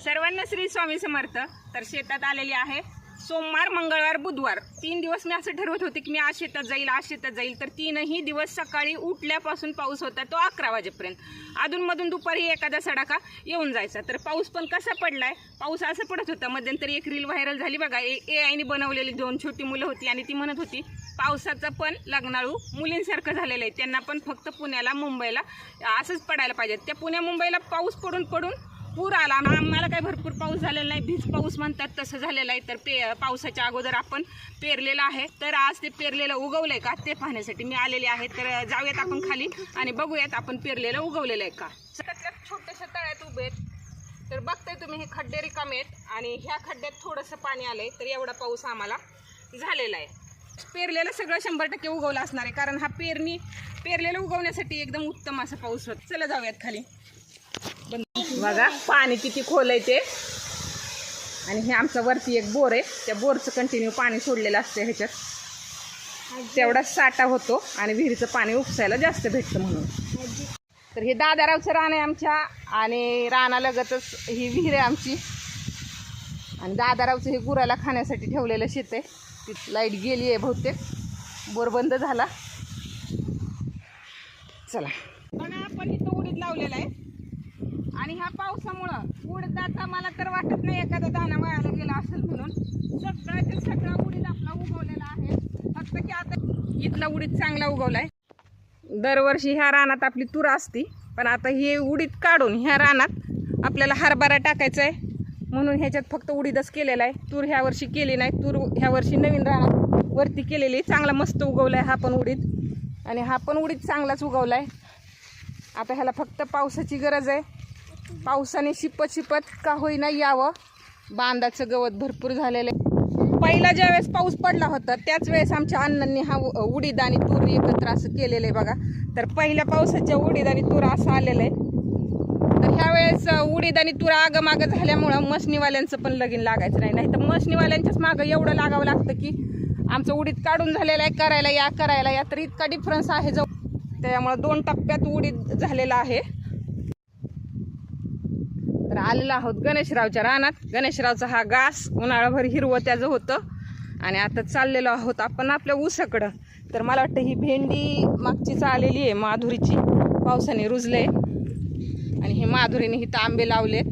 सर्वांना श्री स्वामी समर्थ। तर शेतात आलेली आहे सोमवार मंगळवार बुधवार 3 दिवस मी असं ठरवत होते की मी आज शेतात जाईल तर 3ही दिवस सकाळी उठल्यापासून पाऊस होता तो 11 वाजेपर्यंत, अधूनमधून दुपारी एखादा सडाका येऊन जायचा। तर पाऊस पण कसा पडलाय, पाऊस असं पडत होता। मध्यंतरी एक रील व्हायरल झाली बघा, AI ने बनवलेली 2 छोटी मुलं होती आणि ती म्हणत होती पावसाचं पण लग्नाळू मुलींसारखं झालेलं आहे, त्यांना पण फक्त पुण्याला मुंबईला असंच पडायला पाहिजे। त्या पुण्या मुंबईला पाऊस पडून पूर आला, आम्हाला काही भरपूर पाऊस झालेला नाही, भीज पाऊस म्हणतात तसं झालेलं आहे। तर पावसाच्या अगोदर आपण पेरलेलं आहे, तर आज ते पेरलेलं उगवलंय का ते पाहण्यासाठी मी आलेले आहे। तर जाऊयात आपण खाली आणि बघूयात आपण पेरलेलं उगवलेलं आहे का। सगळ्यात छोट्याशा तळ्यात उभे आहेत, तर बघताय तुम्ही हे खड्डे रिकामे आहेत आणि ह्या खड्ड्यात थोडंसं पाणी आलंय, तर एवढा पाऊस आम्हाला झालेला आहे। पेरलेलं सगळं 100% उगवलं असणार आहे, कारण हा पेरलेलं उगवण्यासाठी एकदम उत्तम असा पाऊस होता। चला जाऊयात खाली। बघा पाणी किती खोल आहे ते, आणि हे आमचा वरती एक बोर आहे, त्या बोरचं कंटिन्यू पाणी सोडलेलं असतं, ह्याच्यात तेवढा साठा होतो आणि विहिरीचं पाणी उपसायला जास्त भेटतं म्हणून। तर हे दादारावचं रान आहे आमच्या, आणि रानालगतच ही विहीर आहे आमची, आणि दादारावचं हे गुराला खाण्यासाठी ठेवलेलं शेत आहे। ती लाईट गेली आहे बहुतेक, बोर बंद झाला। चला आपण इथं उडीद लावलेलं आहे, आणि ह्या पावसामुळं उडदाचा मला तर वाटत नाही एखादा दाणा वायाला गेला असेल म्हणून। सगळा उडीद आपला उगवलेला आहे, फक्त की आता इथला उडीद चांगला उगवलाय। दरवर्षी ह्या रानात आपली तूर असती, पण आता हे उडीद काढून ह्या रानात आपल्याला हरभरा टाकायचा आहे, म्हणून ह्याच्यात फक्त उडीदच केलेला आहे। तूर ह्या वर्षी केली नाही, तूर ह्या वर्षी नवीन रानात वरती केलेली, चांगला मस्त उगवलाय हा पण उडीद, आणि हा पण उडीद चांगलाच उगवलाय। आता ह्याला फक्त पावसाची गरज आहे, पावसाने शिपत का होईना यावं। बांधाचं गवत भरपूर झालेलं आहे। पहिला ज्या वेळेस पाऊस पडला होता त्याच वेळेस आमच्या अण्णांनी हा उडीद आणि तूर एकत्र असं केलेलं आहे बघा। तर पहिल्या पावसाच्या उडीद आणि तूर असं आलेलं आहे। तर ह्या वेळेस उडीद आणि तूर आगमागं झाल्यामुळं मशनीवाल्यांचं पण लगीन लागायचं नाही, तर मशनीवाल्यांच्याच मागं एवढं लागावं लागतं की आमचं उडीद काढून झालेलं आहे, करायला या तर इतका डिफरन्स आहे जो, त्यामुळं 2 टप्प्यात उडीद झालेला आहे। तर आलेलो आहोत गणेशरावच्या रानात। गणेशरावचा हा घास उन्हाळाभर हिरवं त्याचं होतं, आणि आता चाललेलो आहोत आपण आपल्या ऊसाकडं। तर मला वाटतं ही भेंडी मागचीच आलेली आहे माधुरीची, पावसाने रुजले, आणि हे माधुरीने इथं आंबे लावलेत।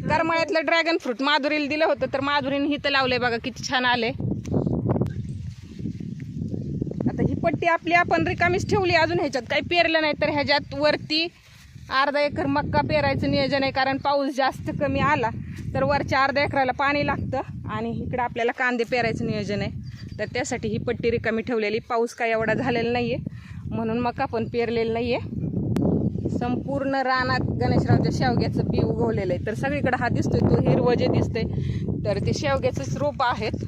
करमाळ्यातलं ड्रॅगन फ्रूट माधुरीला दिलं होतं, तर माधुरीने इथं लावलंय बघा, किती छान आले। आता ही पट्टी आपली आपण रिकामीच ठेवली, अजून ह्याच्यात काही पेरलं नाही, तर ह्याच्यात वरती अर्धा एकर मक्का पेरायचं नियोजन आहे, कारण पाऊस जास्त कमी आला तर वरच्या अर्ध्या एकराला पाणी लागतं, आणि इकडं आपल्याला कांदे पेरायचं नियोजन आहे। तर त्यासाठी ही पट्टी रिकामी ठेवलेली, पाऊस काय एवढा झालेला नाही आहे म्हणून मका पण पेरलेलं नाही आहे। संपूर्ण रानात गणेशरावच्या शेवग्याचं बी उगवलेलं आहे, तर सगळीकडे हा दिसतोय तो हिरवं जे दिसतंय तर ते शेवग्याचंच रोप आहेत।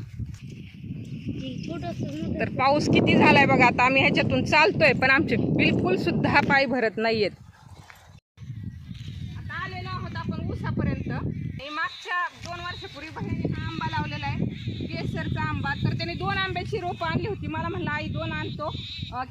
तर पाऊस किती झालाय बघा, आता आम्ही ह्याच्यातून चालतोय पण आमचे बिलकुल सुद्धा पाय भरत नाहीयेत। आता आलेलो आहोत आपण ऊसापर्यंत। मागच्या 2 वर्षापूर्वी बहिणीने हा आंबा लावलेला आहे, केसरचा आंबा। तर त्याने 2 आंब्याची रोपं आणली होती, मला म्हणलं आई 2 आणतो,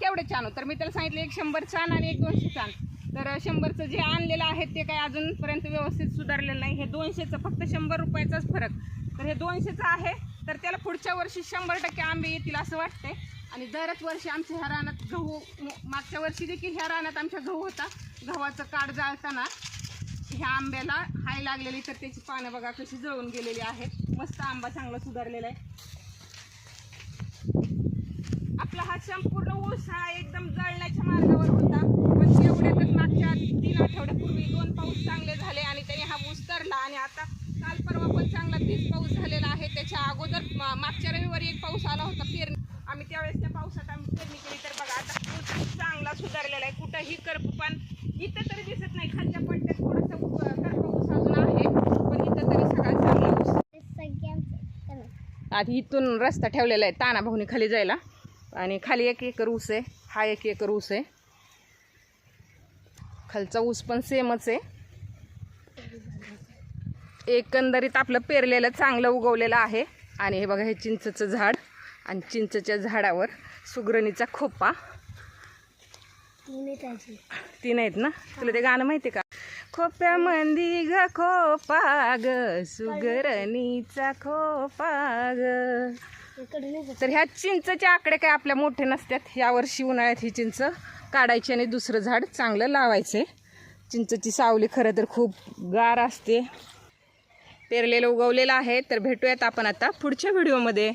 केवढे आणू? तर मी त्याला सांगितलं एक 100चं आण आणि एक 200चं आण। तर 100चं जे आणलेलं आहे ते काय अजूनपर्यंत व्यवस्थित सुधारलेलं नाही, हे 200चं फक्त 100 रुपयाचाच फरक। तर हे 200चं आहे, तर त्याला पुढच्या वर्षी 100% आंबे येतील असं वाटतंय। आणि दरच वर्षी आमच्या ह्या रानात गहू, मागच्या वर्षी देखील ह्या रानात आमच्या गहू होता, गव्हाचं काढ जाळताना ह्या आंब्याला हाय लागलेली, तर त्याची पानं बघा कशी जळून गेलेली आहेत। मस्त आंबा चांगला सुधारलेला आहे। आपला हा संपूर्ण ऊस हा एकदम जळण्याच्या मार्गावर होता, पण तेवढ्यातच मागच्या 3 आठवड्यापूर्वी 2 पाऊस चांगले झाले आणि त्याने हा ऊस तरला, आणि आता काल परवा पण चांगला 30 पाऊस झालेला आहे। त्याच्या अगोदर मागच्या रविवारी एक पाऊस आला होता पेरणी, आम्ही त्यावेळेस त्या पावसात आम्ही पेरणी केली। तर बघा आता ऊस चांगला सुधारलेला आहे, कुठंही करपपान इथं तरी दिसत नाही, खालच्या पट्ट्यात थोडंसं करपा ऊस अजून आहे, पण इथं तरी सगळा चांगला ऊस। आधी इथून रस्ता ठेवलेला आहे ताना भाऊनी खाली जायला, आणि खाली 1 एकर ऊस आहे, हा 1 एकर ऊस आहे, खालचा ऊस पण सेमच आहे। एकंदरीत आपलं पेरलेलं चांगलं उगवलेलं आहे। आणि हे बघा हे चिंचचं झाड, आणि चिंचच्या झाडावर सुगरणीचा खोपा, तीन आहेत ना. तुला ते गाणं माहिती का? खोप्या मंदी ग खोपा ग सुगरणीचा खोपा ग. तर ह्या चिंचचे आकडे काय आपल्या मोठे नसतात. यावर्षी उन्हाळ्यात ही चिंच काढायची आणि दुसरं झाड चांगलं लावायचं. चिंचची सावली खरं तर खूप गार असते. पेरलेलं उगवलेलं आहे. तर भेटूयात आपण आता पुढच्या व्हिडिओमध्ये.